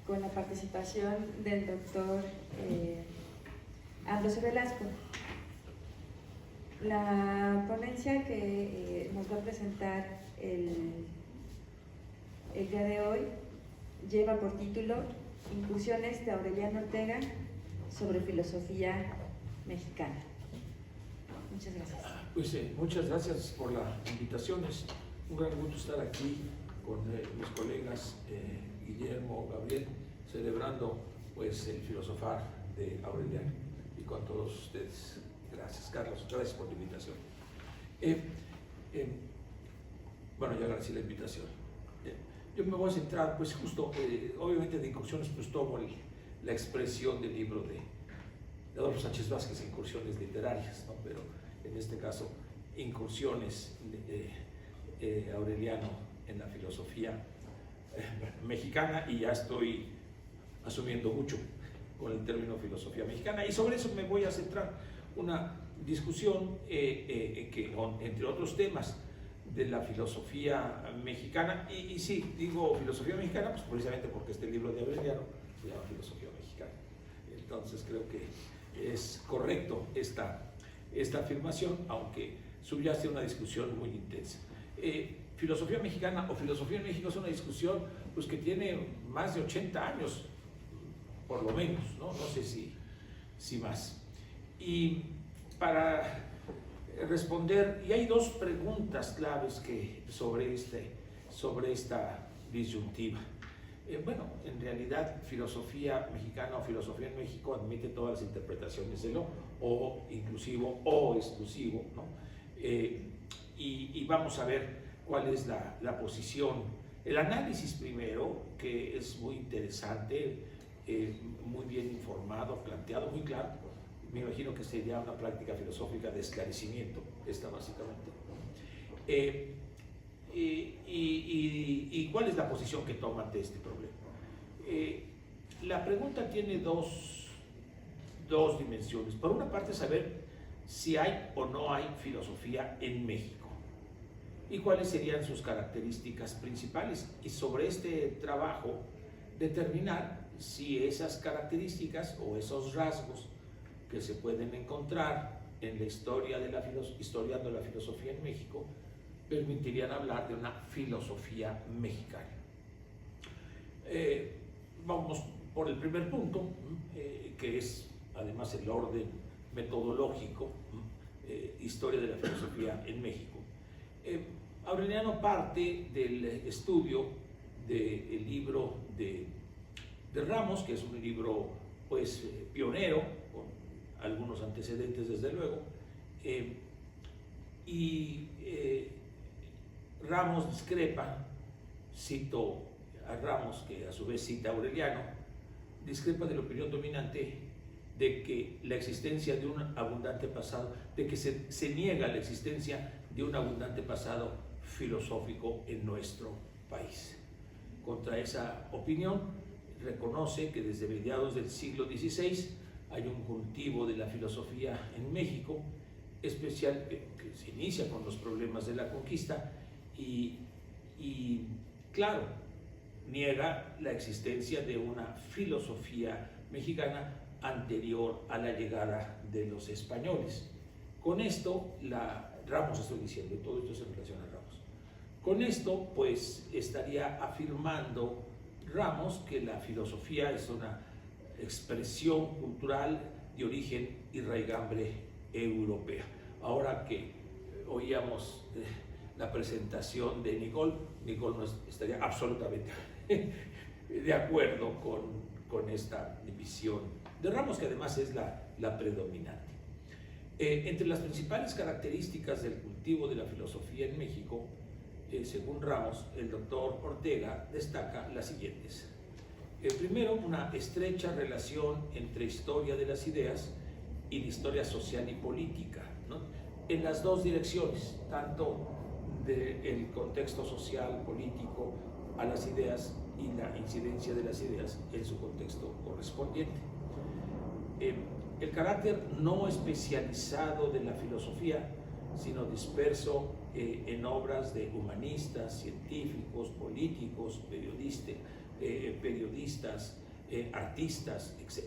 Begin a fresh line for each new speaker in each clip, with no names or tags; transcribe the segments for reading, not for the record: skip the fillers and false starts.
con la participación del doctor Ambrosio Velasco. La ponencia que nos va a presentar el día de hoy lleva por título Incursiones de Aureliano Ortega sobre filosofía mexicana. Muchas gracias.
Pues muchas gracias por la invitación. Es un gran gusto estar aquí con mis colegas Guillermo, Gabriel, celebrando pues el filosofar de Aureliano, y con todos ustedes. Gracias, Carlos, gracias por la invitación. Bueno, ya agradecí la invitación. Yo me voy a centrar, pues justo, obviamente de incursiones, pues tomo la expresión del libro de Adolfo Sánchez Vázquez, Incursiones Literarias, ¿no? Pero en este caso, incursiones de Aureliano en la filosofía mexicana, y ya estoy asumiendo mucho con el término filosofía mexicana, y sobre eso me voy a centrar una discusión que, entre otros temas, de la filosofía mexicana, y sí, digo filosofía mexicana, pues precisamente porque este libro de Aureliano se llama Filosofía Mexicana. Entonces creo que es correcto esta afirmación, aunque subyace una discusión muy intensa. Filosofía mexicana o filosofía en México es una discusión pues, que tiene más de 80 años, por lo menos, no sé si más. Y para responder, y hay dos preguntas claves sobre esta disyuntiva. Bueno, en realidad filosofía mexicana o filosofía en México admite todas las interpretaciones de lo o inclusivo o exclusivo, ¿no? Y vamos a ver cuál es la posición, el análisis primero, que es muy interesante, muy bien informado, planteado, muy claro. Me imagino que sería una práctica filosófica de esclarecimiento, esta básicamente. ¿Y cuál es la posición que toma ante este problema? La pregunta tiene dos dimensiones. Por una parte, saber si hay o no hay filosofía en México y cuáles serían sus características principales. Y sobre este trabajo, determinar si esas características o esos rasgos que se pueden encontrar en la historia historiando la filosofía en México permitirían hablar de una filosofía mexicana. Vamos por el primer punto, que es además el orden metodológico, historia de la filosofía en México. Aureliano parte del estudio del libro de Ramos, que es un libro pues pionero, con algunos antecedentes desde luego, Ramos discrepa, cito a Ramos, que a su vez cita a Aureliano, discrepa de la opinión dominante de que la existencia de un abundante pasado, de que se niega la existencia de un abundante pasado filosófico en nuestro país. Contra esa opinión, reconoce que desde mediados del siglo XVI hay un cultivo de la filosofía en México, especial que se inicia con los problemas de la conquista y claro, niega la existencia de una filosofía mexicana anterior a la llegada de los españoles. Con esto, Ramos estoy diciendo, todo esto se relaciona a Ramos. Con esto, pues, estaría afirmando Ramos que la filosofía es una expresión cultural de origen y raigambre europea. Ahora que oíamos la presentación de Nicole no estaría absolutamente de acuerdo con esta división de Ramos, que además es la predominante. Entre las principales características del cultivo de la filosofía en México, según Ramos, el doctor Ortega destaca las siguientes. Primero, una estrecha relación entre historia de las ideas y la historia social y política, ¿no? En las dos direcciones, tanto del contexto social, político, a las ideas y la incidencia de las ideas en su contexto correspondiente. El carácter no especializado de la filosofía, sino disperso en obras de humanistas, científicos, políticos, periodistas, artistas, etc.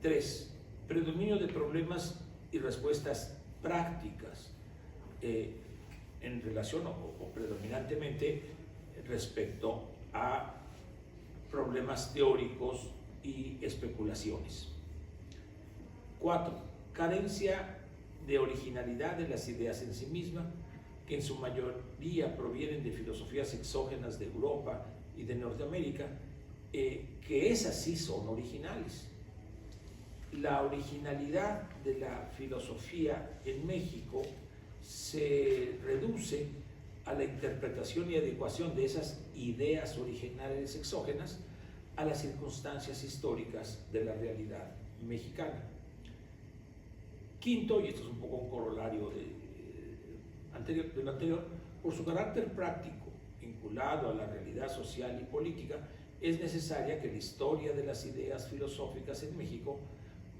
3. Predominio de problemas y respuestas prácticas en relación o predominantemente respecto a problemas teóricos y especulaciones. 4. Carencia de originalidad de las ideas en sí mismas, que en su mayoría provienen de filosofías exógenas de Europa y de Norteamérica, que esas sí son originales. La originalidad de la filosofía en México se reduce a la interpretación y adecuación de esas ideas originales exógenas a las circunstancias históricas de la realidad mexicana. 5, y esto es un poco un corolario de lo anterior, por su carácter práctico, vinculado a la realidad social y política, es necesaria que la historia de las ideas filosóficas en México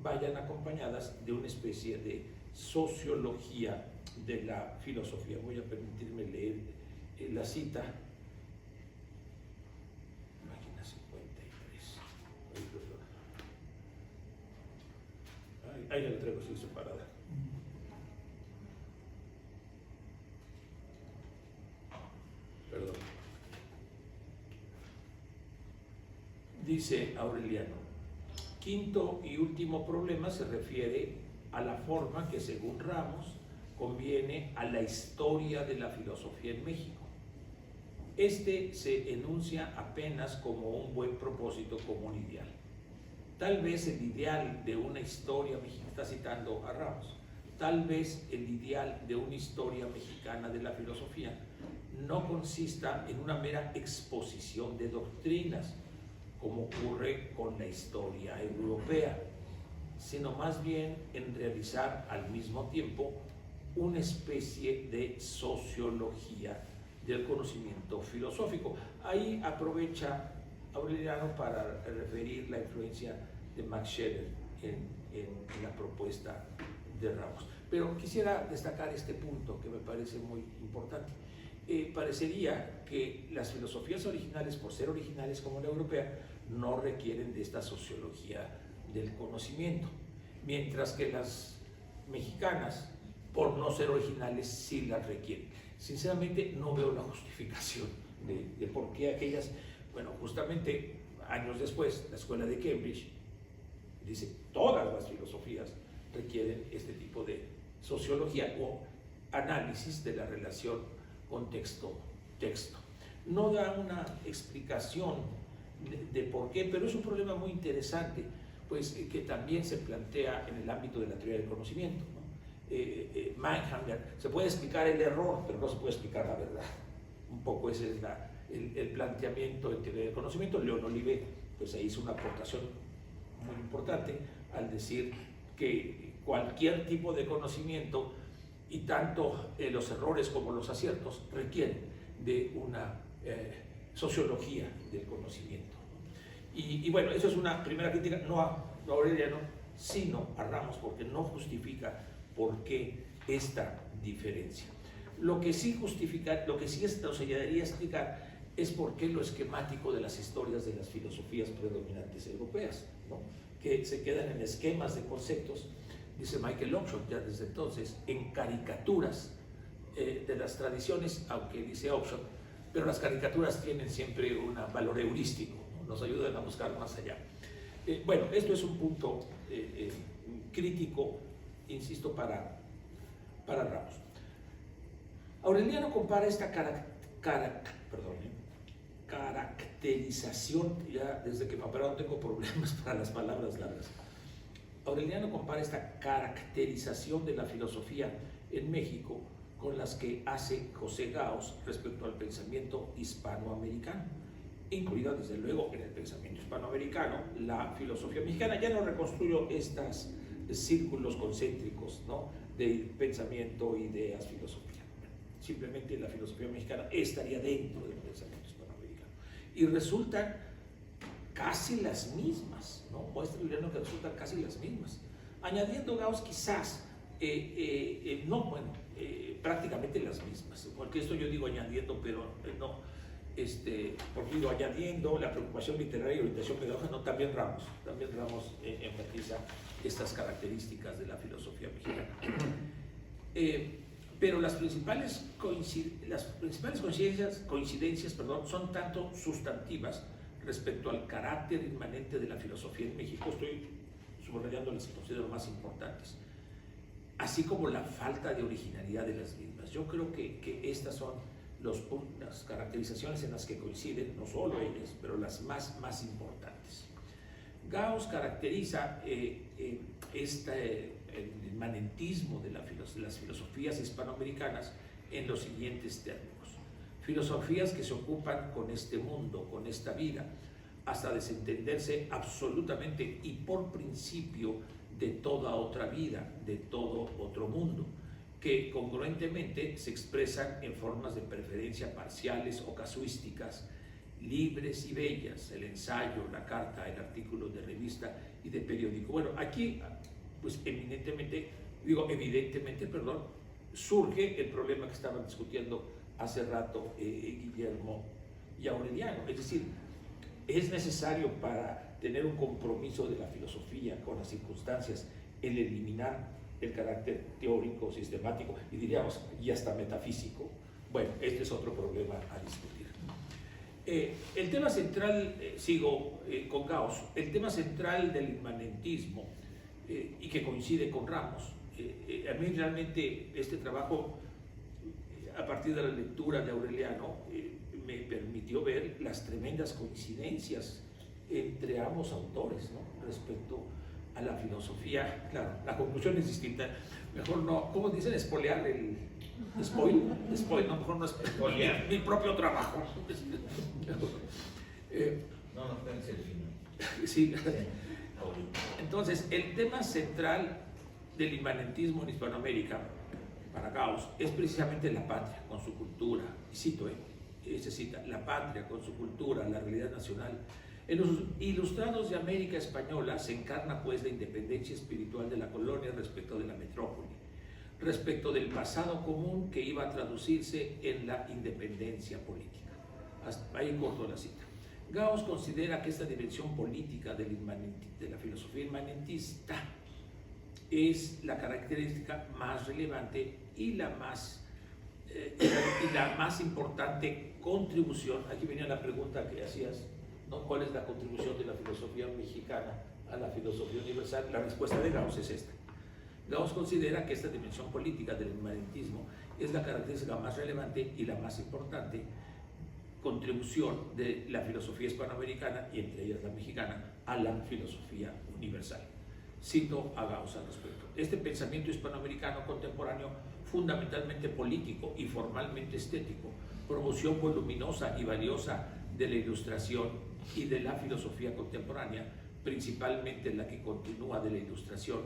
vayan acompañadas de una especie de sociología de la filosofía. Voy a permitirme leer la cita. Página 53. Ahí la traigo así separada. Perdón. Dice Aureliano: quinto y último problema se refiere a la forma que, según Ramos, conviene a la historia de la filosofía en México. Este se enuncia apenas como un buen propósito, como un ideal. Tal vez el ideal de una historia mexicana, está citando a Ramos, tal vez el ideal de una historia mexicana de la filosofía no consista en una mera exposición de doctrinas, como ocurre con la historia europea, sino más bien en realizar al mismo tiempo una especie de sociología del conocimiento filosófico. Ahí aprovecha Aureliano para referir la influencia de Max Scheler en la propuesta de Ramos. Pero quisiera destacar este punto que me parece muy importante. Parecería que las filosofías originales, por ser originales como la europea, no requieren de esta sociología del conocimiento, mientras que las mexicanas, por no ser originales, sí las requieren. Sinceramente no veo la justificación de por qué aquellas, bueno, justamente años después, la escuela de Cambridge dice todas las filosofías requieren este tipo de sociología o análisis de la relación contexto-texto. No da una explicación de por qué, pero es un problema muy interesante, pues que también se plantea en el ámbito de la teoría del conocimiento, ¿no? Meinhammer, se puede explicar el error, pero no se puede explicar la verdad. Un poco ese es el planteamiento en teoría del conocimiento. Leon Olivet pues ahí hizo una aportación muy importante al decir que cualquier tipo de conocimiento, y tanto los errores como los aciertos, requieren de una sociología del conocimiento. Y bueno, eso es una primera crítica, no a Aureliano, sino a Ramos, porque no justifica por qué esta diferencia. Lo que sí justifica, lo que sí nos ayudaría a explicar es por qué lo esquemático de las historias de las filosofías predominantes europeas, ¿no? Que se quedan en esquemas de conceptos, dice Michael Oakeshott ya desde entonces, en caricaturas de las tradiciones, aunque dice Oakeshott, pero las caricaturas tienen siempre un valor heurístico, ¿no? Nos ayudan a buscar más allá. Bueno, esto es un punto crítico, insisto, para Ramos. Aureliano compara esta caracterización, ya desde que me operaron tengo problemas para las palabras largas. Aureliano compara esta caracterización de la filosofía en México con las que hace José Gauss respecto al pensamiento hispanoamericano, incluida desde luego en el pensamiento hispanoamericano la filosofía mexicana. Ya no reconstruyo estos círculos concéntricos, ¿no?, de pensamiento, ideas, filosofía. Simplemente la filosofía mexicana estaría dentro del pensamiento hispanoamericano. Y resultan casi las mismas, ¿no? Muestra Aureliano que resultan casi las mismas. Añadiendo Gauss quizás, prácticamente las mismas. Porque esto yo digo añadiendo, pero no. porque he ido añadiendo la preocupación literaria y orientación pedagógica, no, también Ramos enfatiza estas características de la filosofía mexicana. Pero las principales coincidencias, son tanto sustantivas respecto al carácter inmanente de la filosofía en México, estoy subrayando las que considero más importantes, así como la falta de originalidad de las mismas. Yo creo que estas son las caracterizaciones en las que coinciden, no solo ellas, pero las más importantes. Gauss caracteriza el inmanentismo de las filosofías hispanoamericanas en los siguientes términos: filosofías que se ocupan con este mundo, con esta vida, hasta desentenderse absolutamente y por principio de toda otra vida, de todo otro mundo, que congruentemente se expresan en formas de preferencia parciales o casuísticas, libres y bellas, el ensayo, la carta, el artículo de revista y de periódico. Bueno, aquí, pues evidentemente, surge el problema que estaban discutiendo hace rato Guillermo y Aureliano. Es decir, es necesario para tener un compromiso de la filosofía con las circunstancias el eliminar el carácter teórico, sistemático y diríamos y hasta metafísico. Bueno, este es otro problema a discutir. El tema central, sigo con Gauss, el tema central del inmanentismo y que coincide con Ramos. A mí realmente este trabajo, a partir de la lectura de Aureliano, me permitió ver las tremendas coincidencias entre ambos autores, ¿no?, respecto a la filosofía. Claro, la conclusión es distinta. Mejor no, ¿cómo dicen? Espolear el spoil, no, mejor no espolear mi propio trabajo.
No, pensé el final.
Sí. Entonces, el tema central del inmanentismo en Hispanoamérica para Gauss es precisamente la patria con su cultura. Y cito, se cita: la patria con su cultura, la realidad nacional. En los ilustrados de América Española se encarna pues la independencia espiritual de la colonia respecto de la metrópoli, respecto del pasado común que iba a traducirse en la independencia política. Hasta ahí corto la cita. Gauss considera que esta dimensión política de la filosofía inmanentista es la característica más relevante y la más importante contribución. Aquí venía la pregunta que hacías, ¿no? ¿Cuál es la contribución de la filosofía mexicana a la filosofía universal? La respuesta de Gauss es esta. Gauss considera que esta dimensión política del inmanentismo es la característica más relevante y la más importante contribución de la filosofía hispanoamericana, y entre ellas la mexicana, a la filosofía universal. Cito a Gauss al respecto: este pensamiento hispanoamericano contemporáneo, fundamentalmente político y formalmente estético, promoción voluminosa y valiosa de la ilustración y de la filosofía contemporánea, principalmente la que continúa de la ilustración,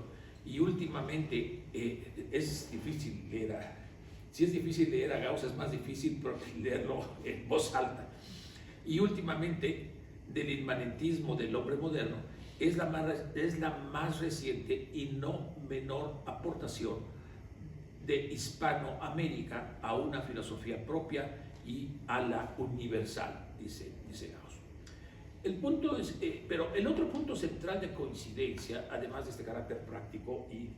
y últimamente es difícil leer si es difícil leer a Gauss, es más difícil leerlo en voz alta, y últimamente del inmanentismo del hombre moderno, es la más reciente y no menor aportación de Hispanoamérica a una filosofía propia y a la universal, dice Gauss. El punto es, pero el otro punto central de coincidencia, además de este carácter práctico y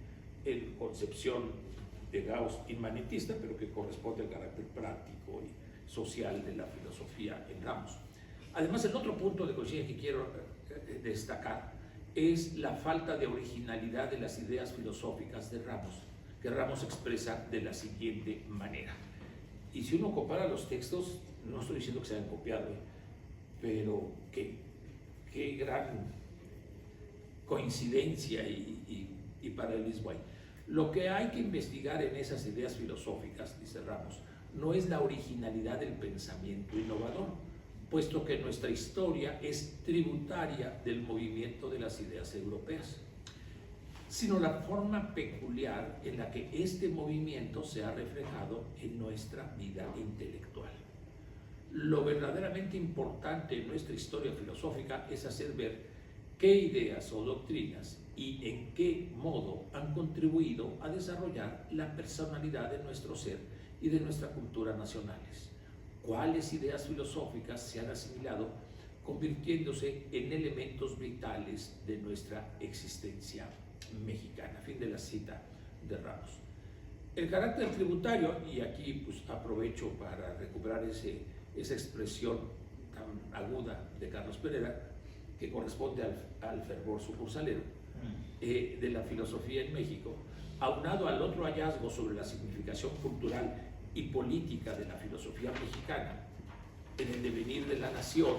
en concepción de Gauss inmanentista, pero que corresponde al carácter práctico y social de la filosofía en Ramos. Además, el otro punto de coincidencia que quiero destacar es la falta de originalidad de las ideas filosóficas de Ramos, que Ramos expresa de la siguiente manera. Y si uno compara los textos, no estoy diciendo que se hayan copiado, pero qué gran coincidencia y paralelismo hay. Lo que hay que investigar en esas ideas filosóficas, dice Ramos, no es la originalidad del pensamiento innovador, puesto que nuestra historia es tributaria del movimiento de las ideas europeas, sino la forma peculiar en la que este movimiento se ha reflejado en nuestra vida intelectual. Lo verdaderamente importante en nuestra historia filosófica es hacer ver qué ideas o doctrinas y en qué modo han contribuido a desarrollar la personalidad de nuestro ser y de nuestra cultura nacionales. cuáles ideas filosóficas se han asimilado, convirtiéndose en elementos vitales de nuestra existencia mexicana. Fin de la cita de Ramos. El carácter tributario, y aquí pues aprovecho para recuperar esa expresión tan aguda de Carlos Pereira, que corresponde al fervor sucursalero de la filosofía en México, aunado al otro hallazgo sobre la significación cultural y política de la filosofía mexicana en el devenir de la nación,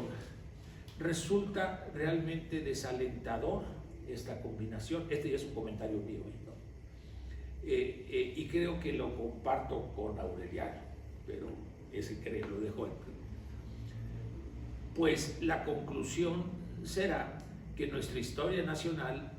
resulta realmente desalentador esta combinación. Este ya es un comentario mío, ¿no? Y creo que lo comparto con Aureliano, pero ese creo lo dejo en. Pues la conclusión será que nuestra historia nacional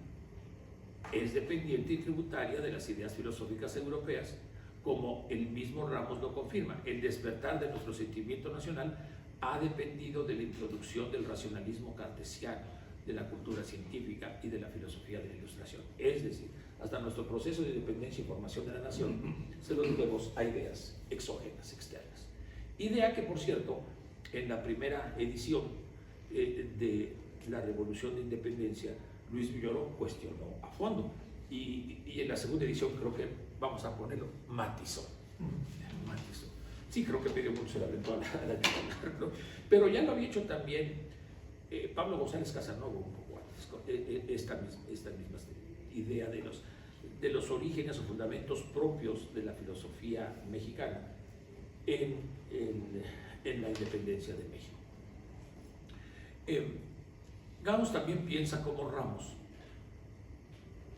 es dependiente y tributaria de las ideas filosóficas europeas, como el mismo Ramos lo confirma. El despertar de nuestro sentimiento nacional ha dependido de la introducción del racionalismo cartesiano, de la cultura científica y de la filosofía de la Ilustración. Es decir, hasta nuestro proceso de independencia y formación de la nación se lo debemos a ideas exógenas, externas. Idea que, por cierto, en la primera edición de la Revolución de Independencia, Luis Villoro cuestionó a fondo. Y en la segunda edición creo que, vamos a ponerlo, matizó. Sí, creo que pidió mucho, se la aventó a la titular, ¿no? Pero ya lo había hecho también Pablo González Casanova un poco antes, esta misma idea de los orígenes o fundamentos propios de la filosofía mexicana en la independencia de México. Gauss también piensa como Ramos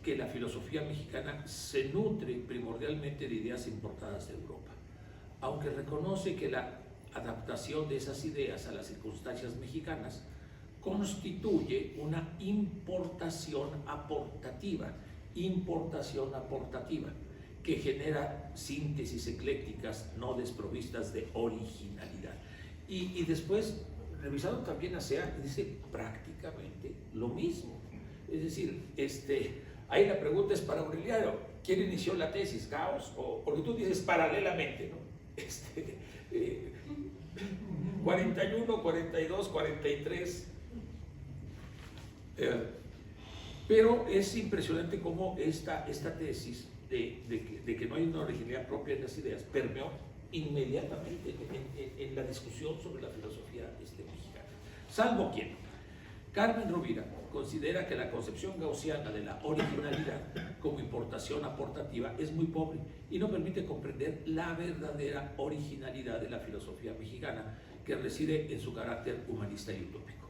que la filosofía mexicana se nutre primordialmente de ideas importadas de Europa, aunque reconoce que la adaptación de esas ideas a las circunstancias mexicanas constituye una importación aportativa que genera síntesis eclécticas no desprovistas de originalidad. Y después, revisando también a SEA, dice prácticamente lo mismo. Es decir, ahí la pregunta es para Aureliano: ¿quién inició la tesis, Gauss? Porque tú dices paralelamente, ¿no? 41, 42, 43. Pero es impresionante cómo esta tesis de que no hay una originalidad propia en las ideas permeó inmediatamente en la discusión sobre la filosofía mexicana. Salvo quien, Carmen Rovira, considera que la concepción gaussiana de la originalidad como importación aportativa es muy pobre y no permite comprender la verdadera originalidad de la filosofía mexicana, que reside en su carácter humanista y utópico.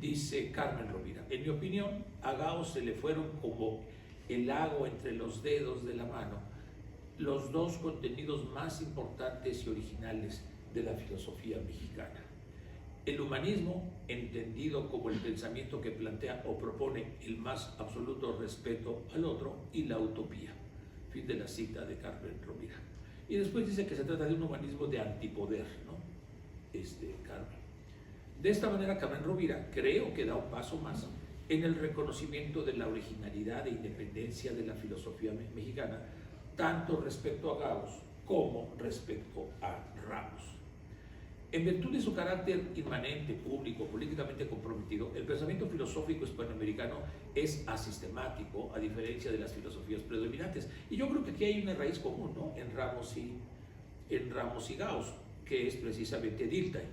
Dice Carmen Rovira: en mi opinión, a Gauss se le fueron como el agua entre los dedos de la mano los dos contenidos más importantes y originales de la filosofía mexicana: el humanismo, entendido como el pensamiento que plantea o propone el más absoluto respeto al otro, y la utopía. Fin de la cita de Carmen Rovira. Y después dice que se trata de un humanismo de antipoder, ¿no? Carmen. De esta manera, Carmen Rovira creo que da un paso más en el reconocimiento de la originalidad e independencia de la filosofía mexicana, tanto respecto a Gauss como respecto a Ramos. En virtud de su carácter inmanente, público, políticamente comprometido, el pensamiento filosófico hispanoamericano es asistemático, a diferencia de las filosofías predominantes. Y yo creo que aquí hay una raíz común, ¿no?, en Ramos y Gauss, que es precisamente Dilthey.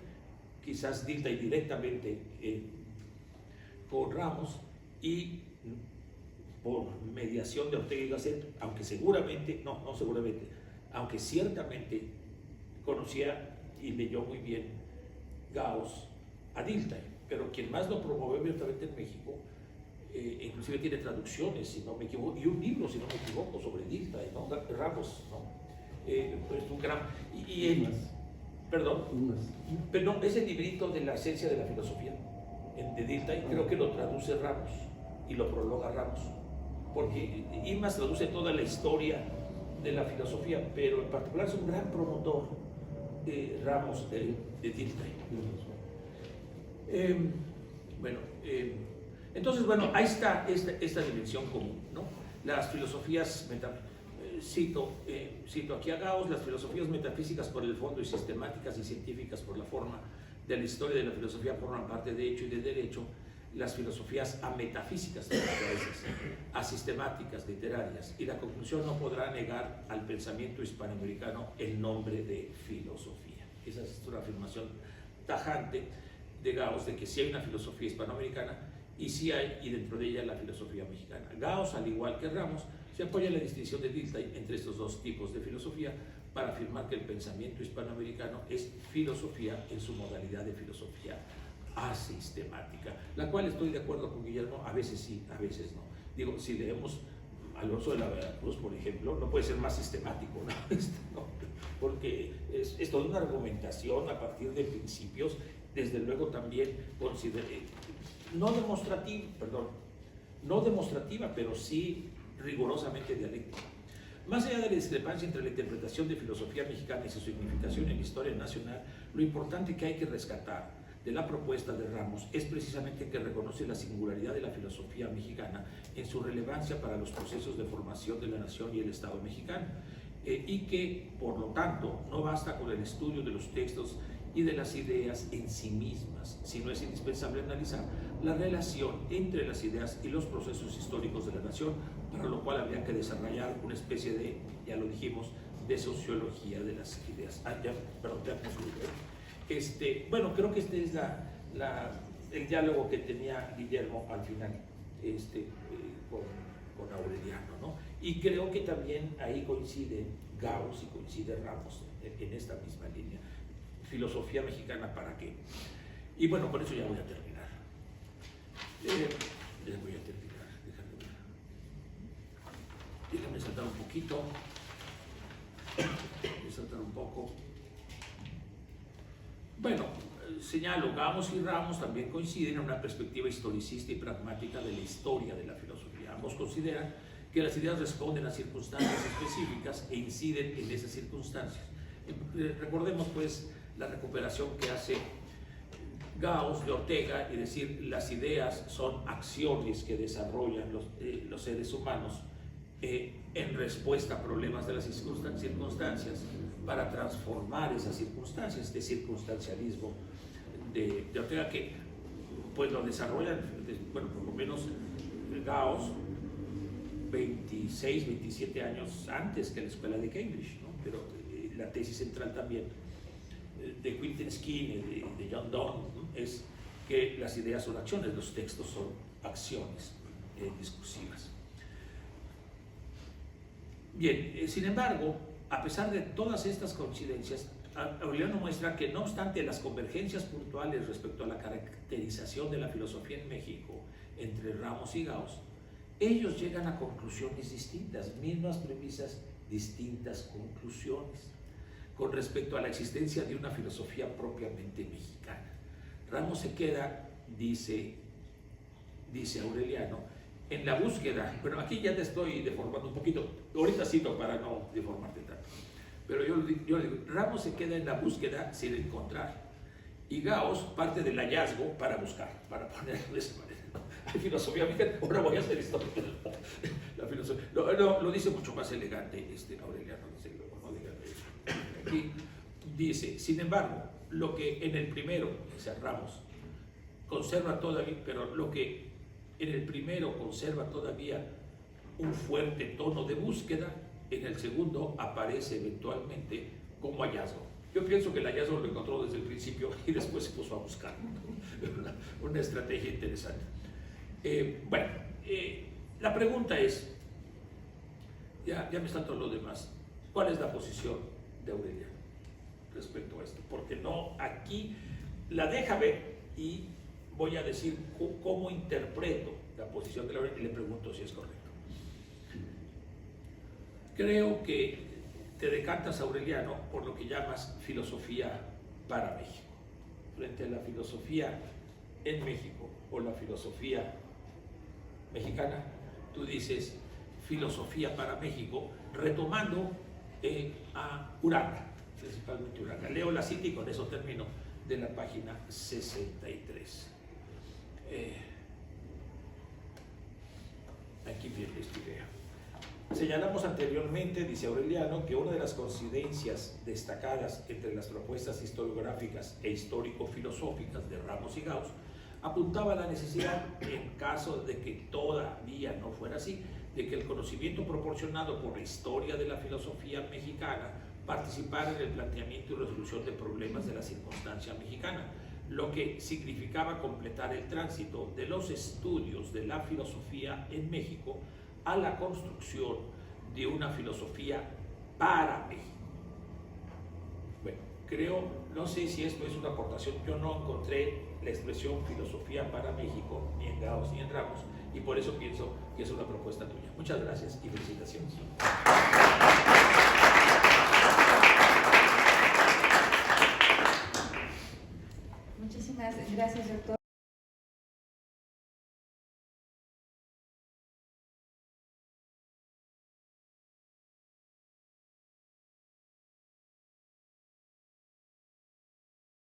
Quizás Dilthey directamente con Ramos, y por mediación de Ortega y Gasset, aunque ciertamente conocía y leyó muy bien Gauss a Dilthey, pero quien más lo promovió abiertamente en México, inclusive tiene traducciones, si no me equivoco, y un libro, si no me equivoco, sobre Dilthey, ¿no? Ramos, ¿no? Pues un gran... Perdón, ese librito de la esencia de la filosofía de Dilthey, creo que lo traduce Ramos y lo prologa Ramos, porque Imaz traduce toda la historia de la filosofía, pero en particular es un gran promotor Ramos de Dilthey. Entonces, ahí está esta dimensión común, ¿no? Las filosofías cito aquí a Gauss: las filosofías metafísicas por el fondo y sistemáticas y científicas por la forma de la historia de la filosofía forman parte de hecho y de derecho. Las filosofías ametafísicas, asistemáticas, literarias, y la conclusión no podrá negar al pensamiento hispanoamericano el nombre de filosofía. Esa es una afirmación tajante de Gauss de que sí hay una filosofía hispanoamericana y sí hay, y dentro de ella, la filosofía mexicana. Gauss, al igual que Ramos, se apoya en la distinción de Dilthey entre estos dos tipos de filosofía para afirmar que el pensamiento hispanoamericano es filosofía en su modalidad de filosofía asistemática, la cual estoy de acuerdo con Guillermo, a veces sí, a veces no. Digo, si leemos Alonso de la Veracruz, por ejemplo, no puede ser más sistemático, ¿no? ¿No? Porque es toda una argumentación a partir de principios, desde luego también no demostrativa, pero sí rigurosamente dialéctica. Más allá de la discrepancia entre la interpretación de filosofía mexicana y su significación en la historia nacional, lo importante que hay que rescatar de la propuesta de Ramos es precisamente que reconoce la singularidad de la filosofía mexicana en su relevancia para los procesos de formación de la nación y el Estado mexicano, y que, por lo tanto, no basta con el estudio de los textos y de las ideas en sí mismas, sino es indispensable analizar la relación entre las ideas y los procesos históricos de la nación, para lo cual habría que desarrollar una especie de, ya lo dijimos, de sociología de las ideas. Bueno, creo que este es el diálogo que tenía Guillermo al final con Aureliano, ¿no? Y creo que también ahí coincide Gauss y coincide Ramos en esta misma línea. Filosofía mexicana, ¿para qué? Y bueno, con eso ya voy a terminar. Déjame saltar un poquito. Voy a saltar un poco. Bueno, señalo, Gauss y Ramos también coinciden en una perspectiva historicista y pragmática de la historia de la filosofía. Ambos consideran que las ideas responden a circunstancias específicas e inciden en esas circunstancias. Recordemos, pues, la recuperación que hace Gauss de Ortega y decir: las ideas son acciones que desarrollan los seres humanos en respuesta a problemas de las circunstancias para transformar esas circunstancias. Este circunstancialismo de Ortega, que pues lo desarrollan, bueno, por lo menos Gauss 26, 27 años antes que la escuela de Cambridge, ¿no? Pero la tesis central también de Quentin Skinner, de John Donne, ¿no? Es que las ideas son acciones, los textos son acciones discursivas. Bien, sin embargo, a pesar de todas estas coincidencias, Aureliano muestra que, no obstante las convergencias puntuales respecto a la caracterización de la filosofía en México entre Ramos y Gauss, ellos llegan a conclusiones distintas, mismas premisas, distintas conclusiones con respecto a la existencia de una filosofía propiamente mexicana. Ramos se queda, dice Aureliano, en la búsqueda. Bueno, aquí ya te estoy deformando un poquito, ahorita cito para no deformarte tanto, pero yo le digo, Ramos se queda en la búsqueda sin encontrar, y Gauss parte del hallazgo para buscar, para ponerlo de esa manera. Hay filosofía mexicana, ahora voy a hacer historia. La filosofía, lo dice mucho más elegante Aureliano, aquí dice: sin embargo, lo que en el primero, dice Ramos, conserva todavía, pero lo que en el primero conserva todavía un fuerte tono de búsqueda, en el segundo aparece eventualmente como hallazgo. Yo pienso que el hallazgo lo encontró desde el principio y después se puso a buscar. Una estrategia interesante. La pregunta es, ya me está todo lo demás, ¿cuál es la posición de Aureliano respecto a esto? Porque no, aquí la deja ver y voy a decir cómo interpreto la posición de Aureliano y le pregunto si es correcto. Creo que te decantas, Aureliano, por lo que llamas filosofía para México. Frente a la filosofía en México o la filosofía mexicana, tú dices filosofía para México, retomando a Uranga, principalmente Uranga. Leo la cita y con eso termino, de la página 63. Aquí viene esta idea. Señalamos anteriormente, dice Aureliano, que una de las coincidencias destacadas entre las propuestas historiográficas e histórico-filosóficas de Ramos y Gauss apuntaba a la necesidad, en caso de que todavía no fuera así, de que el conocimiento proporcionado por la historia de la filosofía mexicana participara en el planteamiento y resolución de problemas de la circunstancia mexicana, lo que significaba completar el tránsito de los estudios de la filosofía en México a la construcción de una filosofía para México. Bueno, creo, no sé si esto es una aportación, yo no encontré la expresión filosofía para México ni en Gauss ni en Ramos, y por eso pienso que es una propuesta tuya. Muchas gracias y felicitaciones.
Muchísimas gracias, doctor.